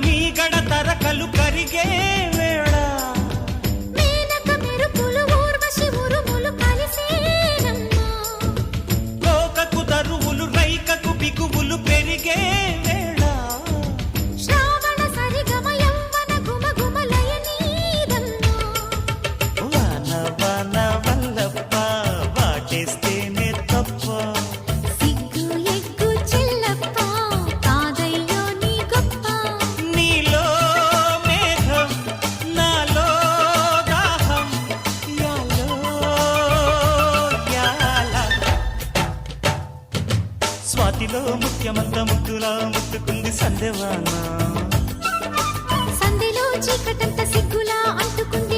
మీ గడ తరకలు కరిగే వేళ మేనక మెరుపులు ఊర్వశి ఉరుములు కలిసేనమ్మా లోకకు దరువులు రైకకు బిగువులు పెరిగే వేళ శ్రావణ సరిగమ యవ్వన గుమ గుమలయ నీదమ్మా వాన వాన వల్లప్ప వాటేస్తేనే తప్ప సిగ్గు ఎగ్గు చెల్లప్ప కాదయ్యో నీ గొప్ప నీలో మేఘం నాలో దాహం యాలో యాల స్వాతిలో ముత్యమంత ముద్దులా ముద్దుకుంది సందెవాన సంధిలో చీకటంత సిగ్గులా అంటుకుంది